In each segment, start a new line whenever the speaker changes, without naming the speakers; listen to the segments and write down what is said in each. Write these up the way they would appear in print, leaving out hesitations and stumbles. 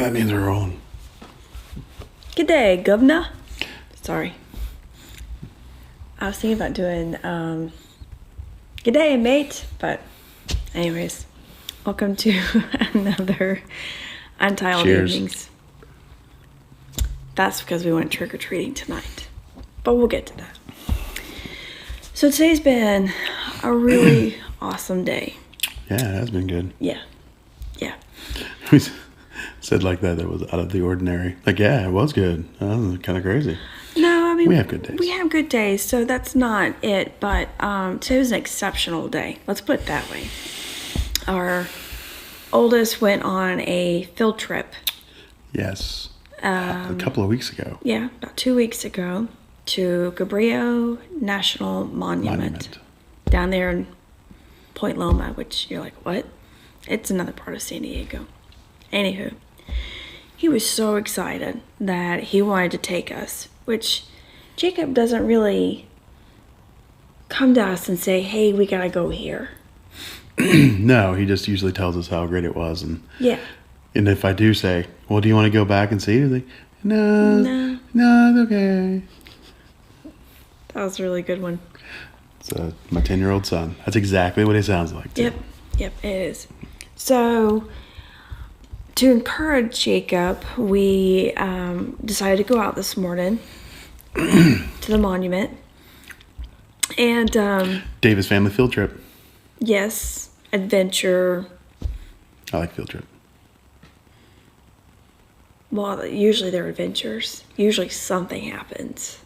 That means we're rolling.
Good day, governor. Sorry. I was thinking about doing good day, mate. But anyways, welcome to another Untitled
Cheers.
Evenings. That's because we went trick-or-treating tonight. But we'll get to that. So today's been a really awesome day.
Yeah, it has been good.
Yeah.
We said like that was out of the ordinary. Like, yeah, it was good. That was kind of crazy.
No, I mean,
We have good days.
We have good days, so that's not it. But today was an exceptional day. Let's put it that way. Our oldest went on a field trip.
Yes. A couple of weeks ago.
Yeah, about 2 weeks ago to Cabrillo National Monument. Down there in Point Loma, which you're like, what? It's another part of San Diego. Anywho, he was so excited that he wanted to take us, which Jacob doesn't really come to us and say, hey, we gotta go here.
No, he just usually tells us how great it was. And if I do say, well, do you want to go back and see it? He's like, no, it's okay.
That was a really good one.
It's my 10-year-old son. That's exactly what he sounds like, too.
Yep, it is. So, to encourage Jacob, we decided to go out this morning to the monument. And,
Davis family field trip.
yes, adventure.
I like field trip.
Well, usually they're adventures. Usually something happens.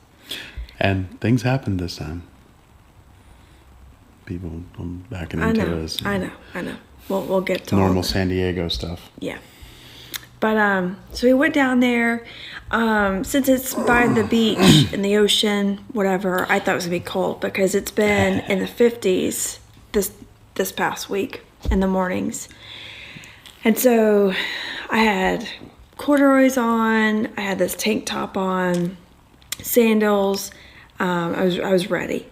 And things happened this time. People backing into us.
I know. We'll get to
normal
all that.
San Diego stuff.
Yeah. But, so we went down there. Since it's by the beach and the ocean, whatever, I thought it was going to be cold because it's been in the 50s this past week in the mornings. And so I had corduroys on. I had this tank top on, sandals. I was ready.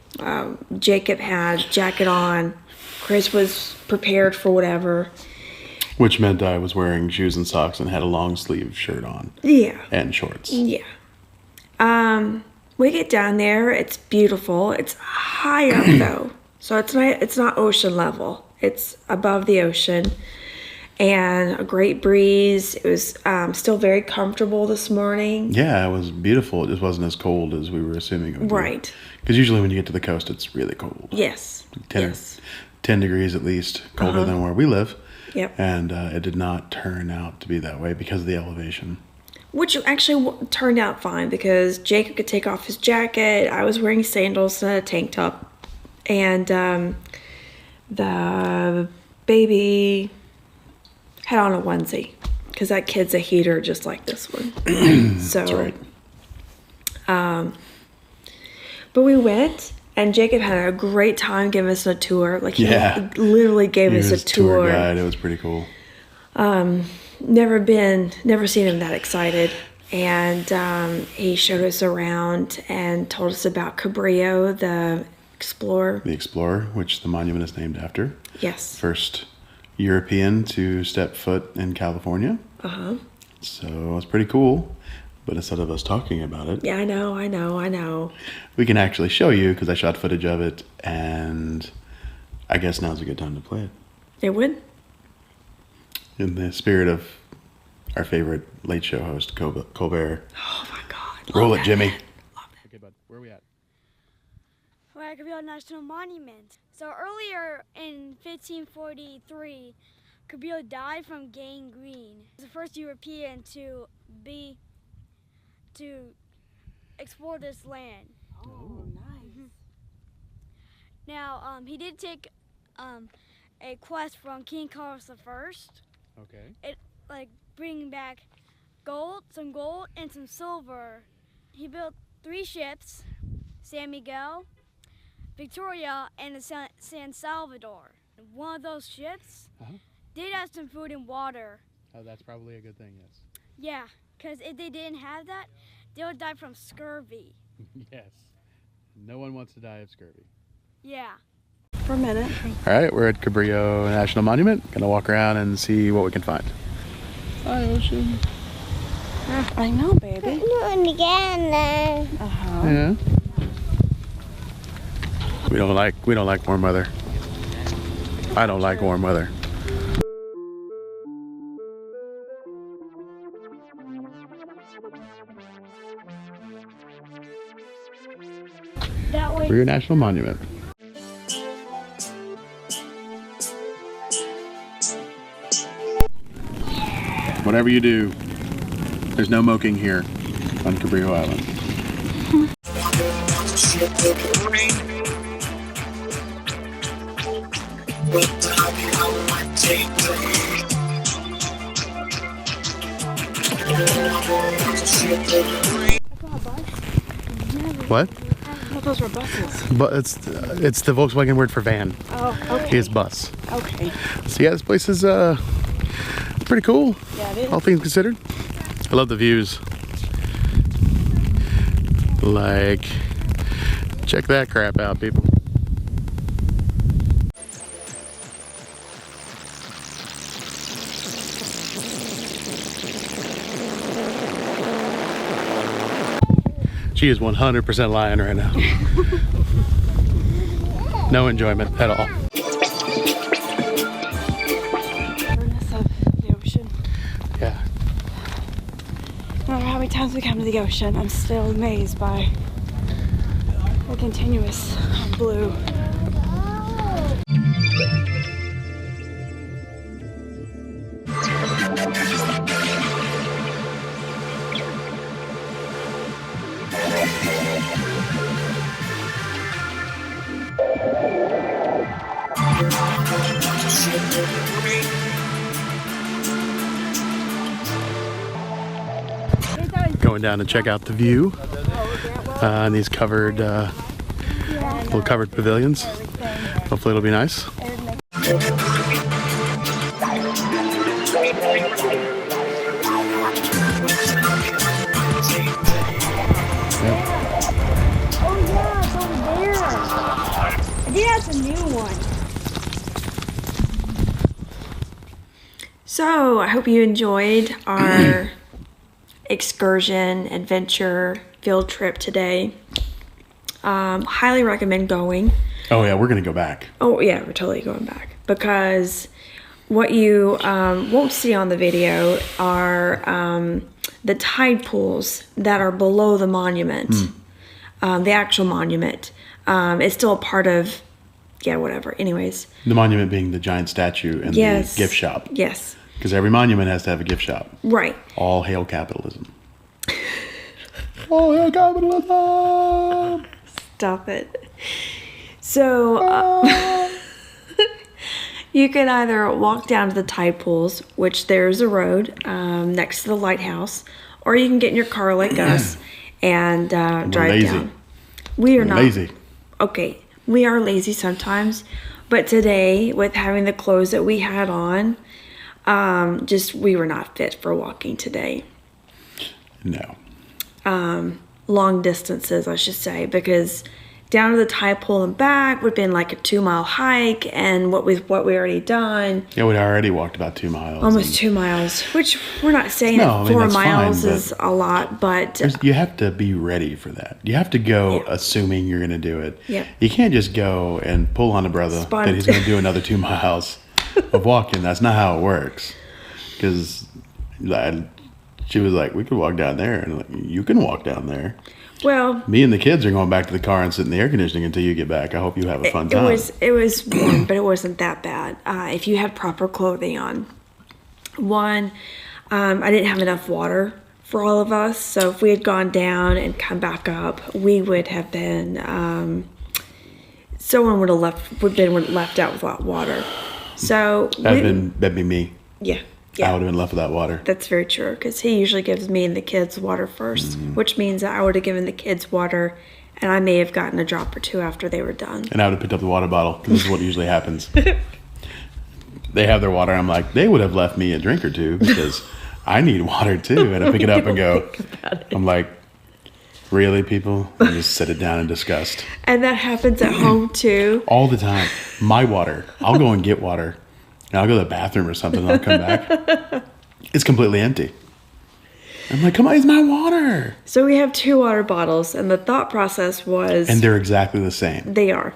Jacob had a jacket on. Chris was prepared for whatever.
Which meant I was wearing shoes and socks and had a long sleeve shirt on.
Yeah.
And shorts.
Yeah. We get down there. It's beautiful. It's high up though, so it's not ocean level. It's above the ocean, and a great breeze. It was still very comfortable this morning.
Yeah, it was beautiful. It just wasn't as cold as we were assuming it would be.
Right.
Because usually when you get to the coast, it's really cold.
Yes.
10 degrees at least colder than where we live.
Yep.
And it did not turn out to be that way because of the elevation.
Which actually turned out fine because Jacob could take off his jacket. I was wearing sandals and a tank top. And the baby had on a onesie because that kid's a heater just like this one. So,
That's right.
But we went, and Jacob had a great time giving us a tour. Like, he literally gave us a tour.
Tour guide. It was pretty cool.
Never seen him that excited. And he showed us around and told us about Cabrillo, the explorer.
The explorer, which the monument is named after.
Yes.
First European to step foot in California. So it was pretty cool. But instead of us talking about it...
Yeah, I know.
We can actually show you because I shot footage of it. And I guess now's a good time to play it.
It would?
In the spirit of our favorite late show host, Colbert.
Oh, my God.
Roll it, Jimmy.
Okay, bud, where are we at?
We're at Cabrillo National Monument. So earlier in 1543, Cabrillo died from gangrene. He was the first European to explore this land.
Oh, nice.
Now, he did take a quest from King Carlos I.
Okay.
Bringing back some gold and some silver. He built 3 ships, San Miguel, Victoria, and the San Salvador. One of those ships did have some food and water.
Oh, that's probably a good thing, yes.
Yeah, because if they didn't have that, they would die from scurvy.
Yes. No one wants to die of scurvy.
Yeah.
For a minute.
All right, we're at Cabrillo National Monument. Gonna walk around and see what we can find. Hi, Ocean.
I know, baby.
Doing it again.
Yeah. We don't like warm weather. I don't like warm weather.
That way.
For your national monument. Whatever you do, there's no moking here on Cabrillo Island. What?
I thought those were buses.
But it's the Volkswagen word for van.
Oh, okay.
Here's bus.
Okay.
So yeah, this place is pretty cool.
Yeah, it is.
All things considered. I love the views. Like, check that crap out, people. She is 100% lying right now. No enjoyment at all.
Of the ocean.
Yeah.
No matter how many times we come to the ocean, I'm still amazed by the continuous blue.
Going down to check out the view on these covered, little covered pavilions. Hopefully it'll be nice.
Oh yeah, it's over there. I think that's a new one.
So I hope you enjoyed our excursion, adventure, field trip today. Highly recommend going.
Oh yeah, we're gonna go back.
Oh yeah, we're totally going back because what you won't see on the video are the tide pools that are below the monument, the actual monument. It's still a part of, yeah, whatever. Anyways.
The monument being the giant statue and
Yes.
the gift shop.
Yes.
Because every monument has to have a gift shop.
Right.
All hail capitalism. All hail capitalism!
Stop it. So you can either walk down to the tide pools, which there's a road next to the lighthouse, or you can get in your car like us and drive
lazy.
down. We are
We're
not
lazy.
Okay, we are lazy sometimes, but today, with having the clothes that we had on, we were not fit for walking today.
No.
Long distances, I should say, because down to the tide pool and back would have been like a 2-mile hike, and what we already done,
Yeah, we'd already walked about 2 miles.
almost 2 miles, which we're not saying
No,
that
I mean,
4
that's
miles
fine,
is a lot, but
You have to be ready for that. You have to go
Yeah.
assuming you're going to do it.
Yep.
You can't just go and pull on a brother that he's going to do another 2 miles of walking. That's not how it works. Because she was like, we could walk down there. And I'm like, you can walk down there.
well,
Me and the kids are going back to the car and sit in the air conditioning until you get back. I hope you have a fun time.
it was warm, but it wasn't that bad. If you had proper clothing on. One, I didn't have enough water for all of us, so if we had gone down and come back up, we would have been someone would have been left out without water. So
That'd be me.
yeah.
I would have been left without water.
That's very true, because he usually gives me and the kids water first, which means that I would have given the kids water, and I may have gotten a drop or two after they were done.
And I would have picked up the water bottle, because this is what usually happens. They have their water. I'm like, they would have left me a drink or two, because I need water too. And I pick it up and go, I'm like, really, people? And just set it down in disgust.
And that happens at home too.
All the time. My water. I'll go and get water. And I'll go to the bathroom or something and I'll come back. it's completely empty. I'm like, come on, it's my water.
So we have 2 water bottles, and the thought process was...
And they're exactly the same.
They are.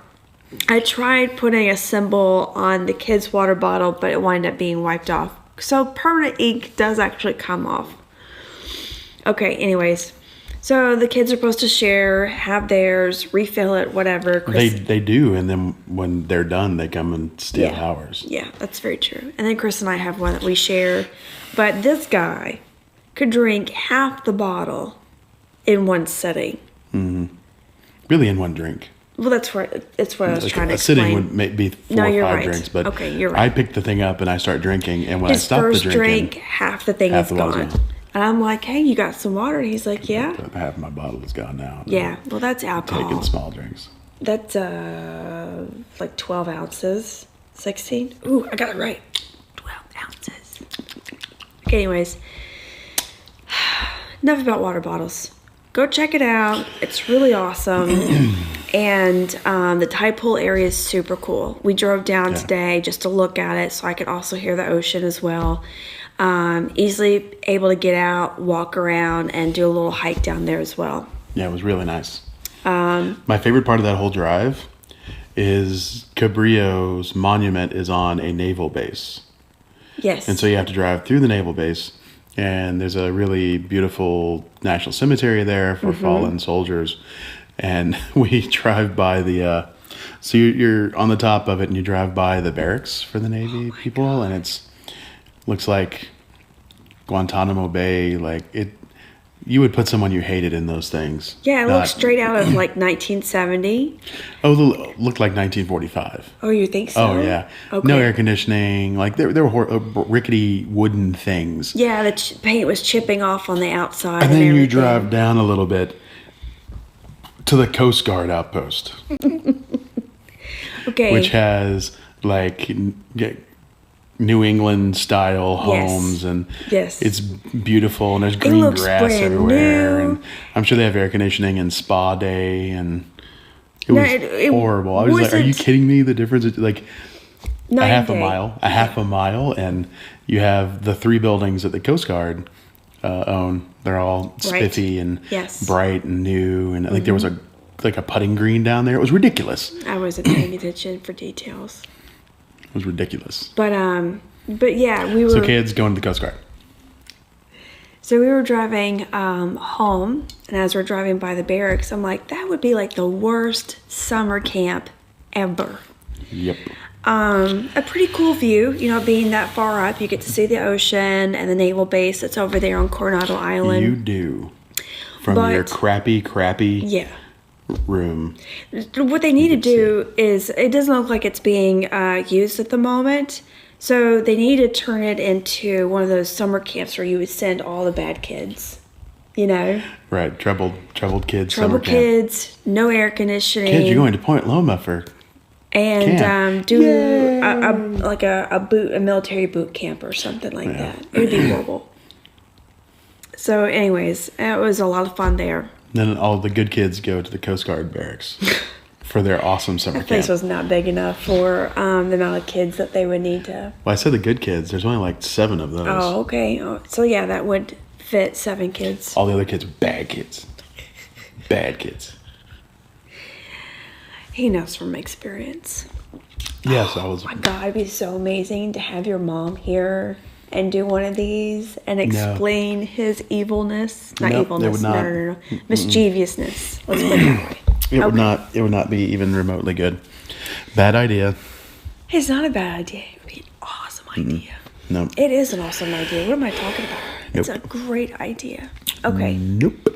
I tried putting a symbol on the kid's water bottle, but it wound up being wiped off. So permanent ink does actually come off. Okay, anyways. So the kids are supposed to share, have theirs, refill it, whatever.
They do, and then when they're done, they come and steal ours.
Yeah, that's very true. And then Chris and I have one that we share. But this guy could drink half the bottle in one sitting.
Mm-hmm. Really in one drink.
Well, that's what I was trying to explain.
A sitting would be 4 or 5 drinks, but
okay, you're right.
I pick the thing up and I start drinking, and when I stop the drinking...
His first drink, half the thing is gone. And I'm like, hey, you got some water? And he's like, yeah.
Half of my bottle is gone now.
Yeah, well, that's alcohol.
Taking small drinks.
That's like 12 ounces. 16? Ooh, I got it right. 12 ounces. Okay, anyways. Enough about water bottles. Go check it out. It's really awesome. And the tide pool area is super cool. We drove down today just to look at it so I could also hear the ocean as well. Easily able to get out, walk around, and do a little hike down there as well.
Yeah, it was really nice. My favorite part of that whole drive is Cabrillo's monument is on a naval base.
Yes.
And so you have to drive through the naval base, and there's a really beautiful national cemetery there for fallen soldiers. And we drive by the, so you're on the top of it, and you drive by the barracks for the Navy people, and it's looks like Guantanamo Bay. Like you would put someone you hated in those things.
Yeah, it looks straight out of like 1970.
Oh, looked like 1945.
Oh, you think so?
Oh, yeah.
Okay.
No air conditioning. Like there were rickety wooden things.
Yeah, the paint was chipping off on the outside.
And then you drive down a little bit to the Coast Guard outpost.
Okay.
Which has like New England style homes, and it's beautiful, and there's green grass everywhere, and I'm sure they have air conditioning and spa day, and it was horrible. I was like, are you kidding me? The difference is like a half a mile, and you have the 3 buildings that the Coast Guard own. They're all spiffy and bright and new, and I think there was a putting green down there. It was ridiculous.
I wasn't paying attention for details.
It was ridiculous.
But yeah, we were...
So kids going to the Coast Guard.
So we were driving home, and as we're driving by the barracks, I'm like, that would be like the worst summer camp ever.
Yep.
A pretty cool view, being that far up. You get to see the ocean and the naval base that's over there on Coronado Island.
You do. From your crappy room.
What they need to do is, it doesn't look like it's being used at the moment, so they need to turn it into one of those summer camps where you would send all the bad kids,
Right, troubled kids.
Troubled kids, no air conditioning.
Kids, you're going to Point Loma for
and do a military boot camp or something like that. It would be horrible. So anyways, it was a lot of fun there.
Then all the good kids go to the Coast Guard barracks for their awesome summer camp.
The place was not big enough for the amount of kids that they would need to.
Well, I said the good kids. There's only like 7 of those.
Oh, okay. So yeah, that would fit 7 kids.
All the other kids were bad kids. Bad kids.
He knows from experience.
Yes, I was.
Oh my God, it'd be so amazing to have your mom here and do one of these and explain his evilness. Not evilness. No. Mischievousness. Let's put it that way.
It would not be even remotely good. Bad idea.
It's not a bad idea. It would be an awesome idea.
No.
It is an awesome idea. What am I talking about? Nope. It's a great idea. Okay.
Nope.